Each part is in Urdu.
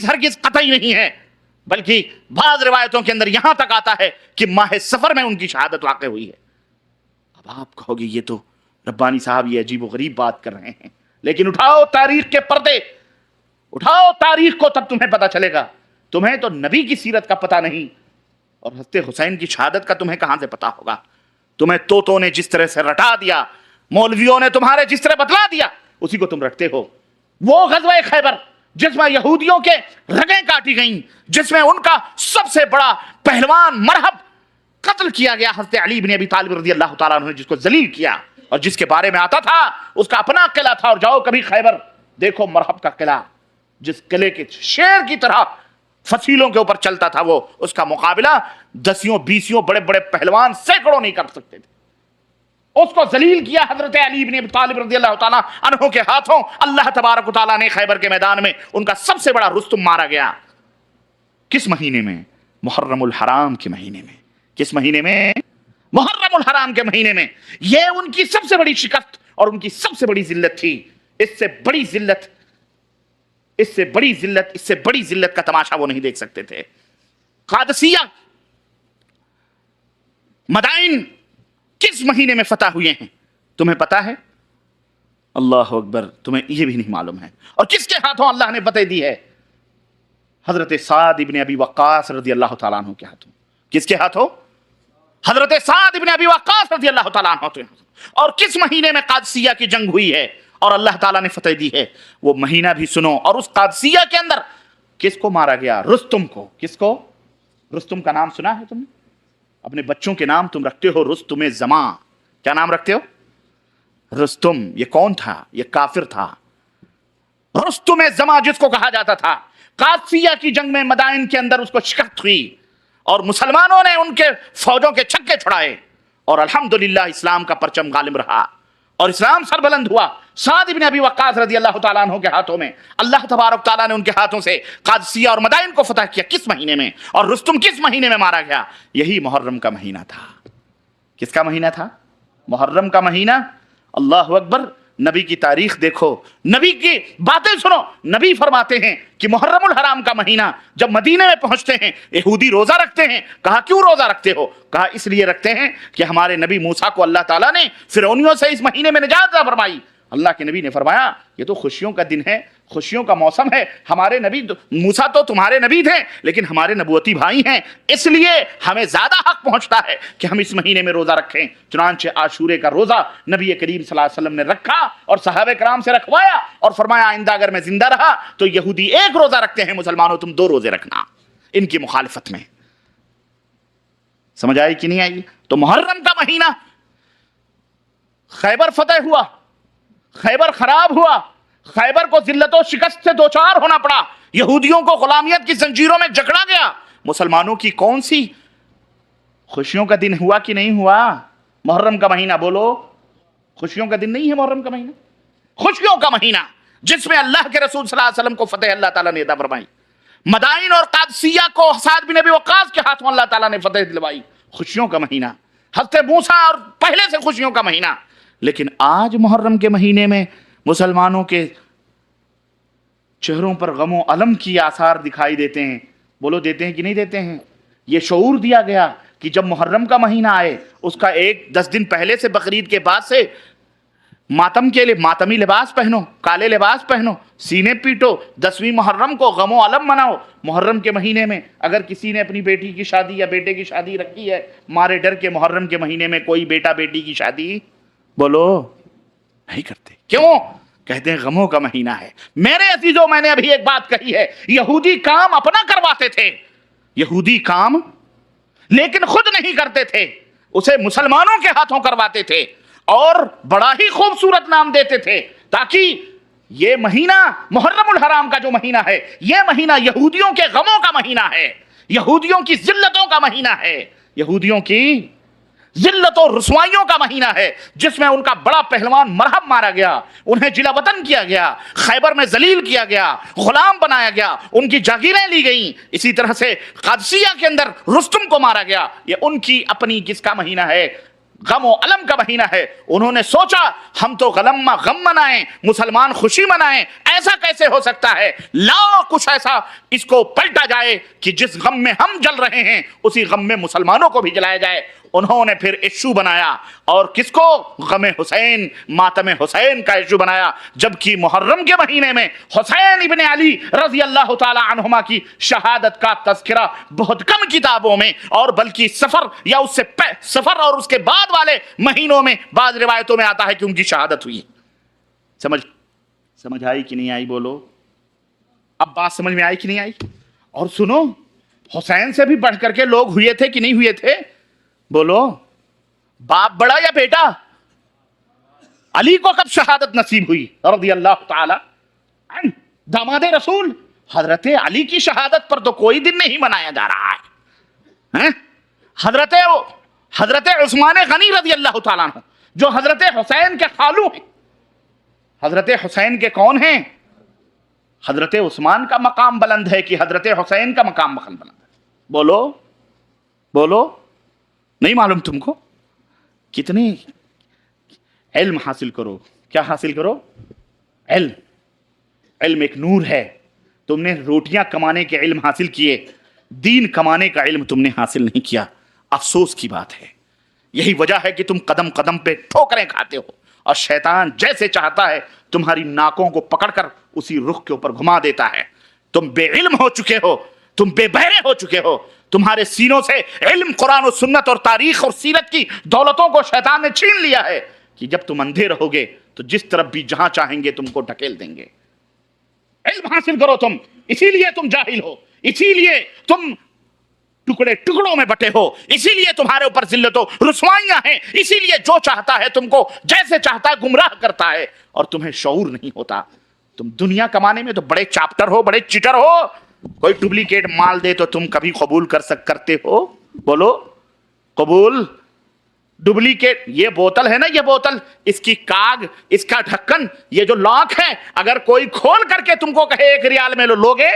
ہرگز قطعی نہیں ہے، بلکہ بعض روایتوں کے اندر یہاں تک آتا ہے کہ ماہ سفر میں ان کی شہادت واقع ہوئی ہے۔ اب آپ کہو گے یہ تو ربانی صاحب یہ عجیب و غریب بات کر رہے ہیں، لیکن اٹھاؤ تاریخ کے پردے، اٹھاؤ تاریخ کو، تب تمہیں پتا چلے گا۔ تمہیں تو نبی کی سیرت کا پتہ نہیں، اور حضرت حسین کی شہادت کا تمہیں کہاں سے پتا ہوگا؟ تمہیں توتوں نے جس طرح سے رٹا دیا، مولویوں نے تمہارے جس طرح بتلا دیا، اسی کو تم رٹتے ہو۔ وہ غزوہ خیبر جس میں یہودیوں کے رگیں کاٹی گئیں، جس میں ان کا سب سے بڑا پہلوان مرحب قتل کیا گیا، حضرت علی بن ابی طالب رضی اللہ تعالیٰ عنہ نے جس کو ذلیل کیا، اور جس کے بارے میں آتا تھا اس کا اپنا قلعہ تھا، اور جاؤ کبھی خیبر دیکھو مرحب کا قلعہ، جس قلعے کے شیر کی طرح فصیلوں کے اوپر چلتا تھا وہ، اس کا مقابلہ 10 بڑے بڑے پہلوان سینکڑوں نہیں کر سکتے تھے۔ اس کو ذلیل کیا حضرت علی بن ابی طالب رضی اللہ تعالیٰ عنہ کے ہاتھوں۔ اللہ تبارک و تعالیٰ نے خیبر کے میدان میں ان کا سب سے بڑا رستم مارا گیا۔ کس مہینے میں؟ محرم الحرام کے مہینے میں۔ کس مہینے میں؟ محرم الحرام کے مہینے میں۔ یہ ان کی سب سے بڑی شکست اور ان کی سب سے بڑی ذلت تھی۔ اس سے بڑی ذلت کا تماشا وہ نہیں دیکھ سکتے تھے۔ قادسیہ، مدائن کس مہینے میں فتح ہوئے ہیں تمہیں پتا ہے؟ اللہ اکبر، تمہیں یہ بھی نہیں معلوم ہے۔ اور کس کے ہاتھوں اللہ نے فتح دی ہے؟ حضرت سعد ابن ابی وقاص رضی اللہ تعالیٰ عنہ کے ہاتھوں۔ کس کے ہاتھوں؟ حضرت سعد ابن ابی وقاص رضی اللہ تعالیٰ عنہ کے ہاتھوں۔ اور کس مہینے میں قادسیہ کی جنگ ہوئی ہے اور اللہ تعالیٰ نے فتح دی ہے؟ وہ مہینہ بھی سنو۔ اور اس قادسیہ کے اندر کس کو مارا گیا؟ رستم کو۔ کس کو؟ رستم کا نام سنا ہے تم نے؟ اپنے بچوں کے نام تم رکھتے ہو رستم زمان۔ کیا نام رکھتے ہو؟ رستم۔ یہ کون تھا؟ یہ کافر تھا۔ رستم زمان جس کو کہا جاتا تھا، قادسیہ کی جنگ میں مدائن کے اندر اس کو شکست ہوئی، اور مسلمانوں نے ان کے فوجوں کے چھکے چھڑائے، اور الحمدللہ اسلام کا پرچم غالب رہا اور اسلام سربلند ہوا۔ سعد بن ابی وقاص رضی اللہ تعالیٰ عنہ کے ہاتھوں میں اللہ تبارک تعالیٰ نے ان کے ہاتھوں سے قادسیہ اور مدائن کو فتح کیا۔ کس مہینے میں؟ اور رستم کس مہینے میں مارا گیا؟ یہی محرم کا مہینہ تھا۔ کس کا مہینہ تھا؟ محرم کا مہینہ۔ اللہ اکبر۔ نبی کی تاریخ دیکھو، نبی کی باتیں سنو۔ نبی فرماتے ہیں کہ محرم الحرام کا مہینہ جب مدینے میں پہنچتے ہیں، یہودی روزہ رکھتے ہیں۔ کہا کیوں روزہ رکھتے ہو؟ کہا اس لیے رکھتے ہیں کہ ہمارے نبی موسیٰ کو اللہ تعالیٰ نے فرعونیوں سے اس مہینے میں نجات عطا فرمائی۔ اللہ کے نبی نے فرمایا یہ تو خوشیوں کا دن ہے، خوشیوں کا موسم ہے۔ ہمارے نبی موسیٰ تو تمہارے نبی تھے، لیکن ہمارے نبوتی بھائی ہیں، اس لیے ہمیں زیادہ حق پہنچتا ہے کہ ہم اس مہینے میں روزہ رکھیں۔ چنانچہ عاشورے کا روزہ نبی کریم صلی اللہ علیہ وسلم نے رکھا اور صحابہ کرام سے رکھوایا، اور فرمایا آئندہ اگر میں زندہ رہا تو یہودی ایک روزہ رکھتے ہیں، مسلمانوں تم 2 روزے رکھنا، ان کی مخالفت میں۔ سمجھ آئی کہ نہیں آئی؟ تو محرم کا مہینہ، خیبر فتح ہوا، خیبر خراب ہوا، خیبر کو ذلت و شکست سے دوچار ہونا پڑا، یہودیوں کو غلامیت کی زنجیروں میں جکڑا گیا۔ مسلمانوں کی کون سی خوشیوں کا دن ہوا کہ نہیں ہوا؟ محرم کا مہینہ، بولو خوشیوں کا دن نہیں ہے محرم کا مہینہ؟ خوشیوں کا مہینہ جس میں اللہ کے رسول صلی اللہ علیہ وسلم کو فتح اللہ تعالیٰ نے عطا فرمائی، مدائن اور قادسیہ کو سعد بن ابی وقاص کے ہاتھوں اللہ تعالیٰ نے فتح دلوائی۔ خوشیوں کا مہینہ، حضرت موسیٰ اور پہلے سے خوشیوں کا مہینہ۔ لیکن آج محرم کے مہینے میں مسلمانوں کے چہروں پر غم و الم کی آثار دکھائی دیتے ہیں۔ بولو دیتے ہیں کہ نہیں دیتے ہیں؟ یہ شعور دیا گیا کہ جب محرم کا مہینہ آئے، اس کا 10 دن پہلے سے، بقرعید کے بعد سے ماتم کے لیے ماتمی لباس پہنو، کالے لباس پہنو، سینے پیٹو، 10ویں محرم کو غم و الم مناؤ۔ محرم کے مہینے میں اگر کسی نے اپنی بیٹی کی شادی یا بیٹے کی شادی رکھی ہے، مارے ڈر کے محرم کے مہینے میں کوئی بیٹا بیٹی کی شادی بولو نہیں کرتے۔ کیوں؟ کہتے ہیں غموں کا مہینہ ہے۔ میرے عزیزوں، میں نے ابھی ایک بات کہی ہے، یہودی کام اپنا کرواتے تھے، یہودی کام لیکن خود نہیں کرتے تھے، اسے مسلمانوں کے ہاتھوں کرواتے تھے، اور بڑا ہی خوبصورت نام دیتے تھے، تاکہ یہ مہینہ محرم الحرام کا جو مہینہ ہے، یہ مہینہ یہودیوں کے غموں کا مہینہ ہے، یہودیوں کی ذلتوں کا مہینہ ہے، یہودیوں کی ذلت و رسوائیوں کا مہینہ ہے، جس میں ان کا بڑا پہلوان مرحب مارا گیا، انہیں جلا وطن کیا گیا، خیبر میں ذلیل کیا گیا، غلام بنایا گیا، ان کی جاگیریں لی گئیں۔ اسی طرح سے قادسیہ کے اندر رستم کو مارا گیا۔ یہ ان کی اپنی کس کا مہینہ ہے؟ غم و علم کا مہینہ ہے۔ انہوں نے سوچا ہم تو غم منائیں، مسلمان خوشی منائیں، ایسا کیسے ہو سکتا ہے؟ لا کچھ ایسا اس کو پلٹا جائے کہ جس غم میں ہم جل رہے ہیں اسی غم میں مسلمانوں کو بھی جلایا جائے۔ انہوں نے پھر ایشو بنایا، اور کس کو؟ غم حسین، ماتم حسین کا ایشو بنایا، جبکہ محرم کے مہینے میں حسین ابن علی رضی اللہ تعالی عنہما کی شہادت کا تذکرہ بہت کم کتابوں میں، اور بلکہ سفر یا اس سے سفر اور اس کے بعد والے مہینوں میں بعض روایتوں میں آتا ہے کہ ان کی شہادت ہوئی۔ سمجھ آئی کہ نہیں آئی؟ بولو، اب بات سمجھ میں آئی کہ نہیں آئی؟ اور سنو، حسین سے بھی بڑھ کر کے لوگ ہوئے تھے کہ نہیں ہوئے تھے؟ بولو، باپ بڑا یا بیٹا؟ علی کو کب شہادت نصیب ہوئی رضی اللہ تعالی عنہ؟ داماد رسول حضرت علی کی شہادت پر تو کوئی دن نہیں منایا جا رہا ہے۔ حضرت عثمان غنی رضی اللہ تعالیٰ عنہ جو حضرت حسین کے خالو ہیں، حضرت حسین کے کون ہیں؟ حضرت عثمان کا مقام بلند ہے کہ حضرت حسین کا مقام بلند ہے؟ بولو بولو، نہیں معلوم تم کو؟ کتنے علم حاصل کرو، کیا حاصل کرو؟ علم ایک نور ہے۔ تم نے روٹیاں کمانے کے علم حاصل کیے، دین کمانے کا علم تم نے حاصل نہیں کیا۔ افسوس کی بات ہے، یہی وجہ ہے کہ تم قدم قدم پہ ٹھوکریں کھاتے ہو، اور شیطان جیسے چاہتا ہے تمہاری ناکوں کو پکڑ کر اسی رخ کے اوپر گھما دیتا ہے۔ تم بے علم ہو چکے ہو، تم بے بہرے ہو چکے ہو، تمہارے سینوں سے علم قرآن و سنت اور تاریخ اور سیرت کی دولتوں کو شیطان نے چھین لیا ہے کہ جب تم اندھے رہو گے تو جس طرف بھی جہاں چاہیں گے تم کو ڈھکیل دیں گے۔ علم حاصل کرو تم، اسی لیے تم جاہل ہو، اسی لیے تم ٹکڑوں میں بٹے ہو، اسی لیے تمہارے اوپر ذلت و رسوائیاں ہیں، اسی لیے جو چاہتا ہے تم کو جیسے چاہتا ہے گمراہ کرتا ہے، اور تمہیں شعور نہیں ہوتا۔ تم دنیا کمانے میں تو بڑے چاپٹر ہو، بڑے چیٹر ہو، کوئی ڈپلیکیٹ مال دے تو تم کبھی قبول کرتے ہو؟ بولو، قبول؟ ڈپلیکیٹ، یہ بوتل ہے نا، یہ بوتل، اس کی کاغ، اس کا ڈھکن، یہ جو لاک ہے، اگر کوئی کھول کر کے تم کو کہے 1 ریال میں لوگے؟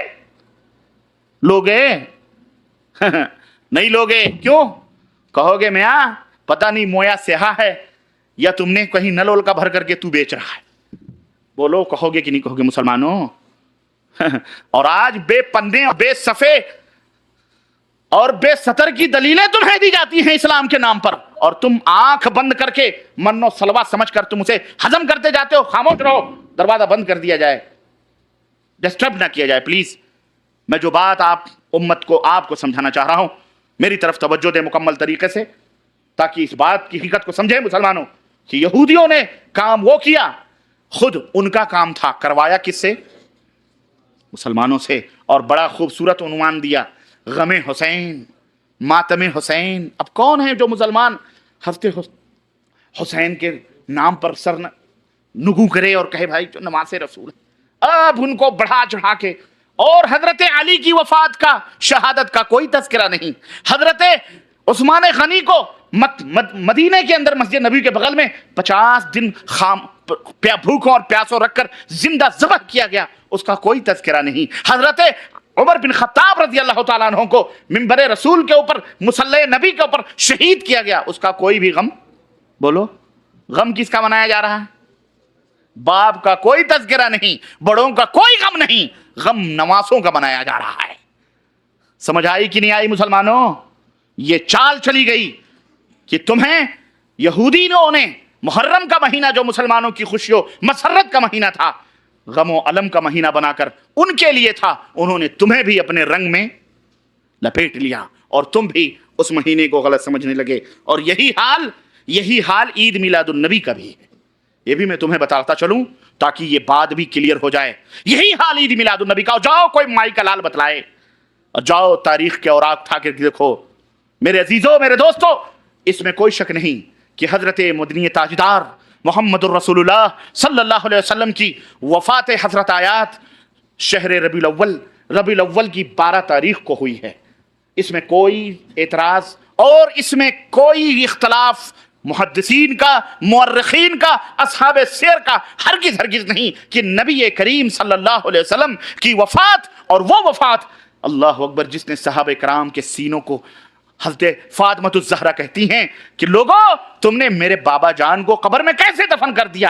نہیں لوگے؟ کیوں؟ کہو گے میاں پتہ نہیں مویا سیاہ ہے، یا تم نے کہیں نل ول کا بھر کر کے تو بیچ رہا ہے۔ بولو، کہو گے کہ نہیں کہو گے مسلمانوں؟ اور آج بے پندے، بے صفے اور بے سطر کی دلیلیں تمہیں دی جاتی ہیں اسلام کے نام پر، اور تم آنکھ بند کر کے من و سلوا سمجھ کر تم اسے ہضم کرتے جاتے ہو۔ خاموش رہو، دروازہ بند کر دیا جائے، ڈسٹرب نہ کیا جائے پلیز۔ میں جو بات امت کو، آپ کو سمجھانا چاہ رہا ہوں، میری طرف توجہ دے مکمل طریقے سے، تاکہ اس بات کی حقیقت کو سمجھیں مسلمانوں کہ یہودیوں نے کام وہ کیا، خود ان کا کام تھا، کروایا کس سے؟ مسلمانوں سے، اور بڑا خوبصورت عنوان دیا، غم حسین، ماتم حسین۔ اب کون ہے جو مسلمان حضرت حسین کے نام پر سر نگو کرے اور کہے بھائی جو نماز رسول ہے؟ اب ان کو بڑھا چڑھا کے، اور حضرت علی کی وفات کا، شہادت کا کوئی تذکرہ نہیں۔ حضرت عثمان غنی کو مدینے کے اندر مسجد نبی کے بغل میں 50 دن بھوکوں اور پیاسوں رکھ کر زندہ ذبح کیا گیا، اس کا کوئی تذکرہ نہیں۔ حضرت عمر بن خطاب رضی اللہ تعالیٰ عنہ کو منبر رسول کے اوپر، مصلی نبی کے اوپر شہید کیا گیا، اس کا کوئی بھی غم؟ بولو، غم کس کا منایا جا رہا ہے؟ باپ کا کوئی تذکرہ نہیں، بڑوں کا کوئی غم نہیں، غم نواسوں کا منایا جا رہا ہے۔ سمجھ آئی کہ نہیں آئی مسلمانوں؟ یہ چال چلی گئی کہ تمہیں یہودیوں نے محرم کا مہینہ جو مسلمانوں کی خوشی و مسرت کا مہینہ تھا، غم و علم کا مہینہ بنا کر ان کے لیے تھا، انہوں نے تمہیں بھی اپنے رنگ میں لپیٹ لیا، اور تم بھی اس مہینے کو غلط سمجھنے لگے۔ اور یہی حال عید میلاد النبی کا بھی ہے، یہ بھی میں تمہیں بتاتا چلوں تاکہ یہ بات بھی کلیئر ہو جائے۔ یہی حال عید میلاد النبی کا، جاؤ کوئی مائی کا لال بتلائے، اور جاؤ تاریخ کے اوراق اٹھا کے دیکھو۔ میرے عزیزوں، میرے دوستو، اس میں کوئی شک نہیں کہ حضرت مدنی تاجدار محمد الرسول اللہ صلی اللہ علیہ وسلم کی وفات حضرت آیات شہر ربیع الاول کی 12 تاریخ کو ہوئی ہے۔ اس میں کوئی اعتراض اور اس میں کوئی اختلاف محدثین کا، مورخین کا، اصحاب سیر کا ہرگز نہیں کہ نبی کریم صلی اللہ علیہ وسلم کی وفات، اور وہ وفات اللہ اکبر جس نے صحابہ کرام کے سینوں کو، حضرت فاطمہ الزہرا کہتی ہیں کہ لوگوں تم نے میرے بابا جان کو قبر میں کیسے دفن کر دیا،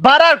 12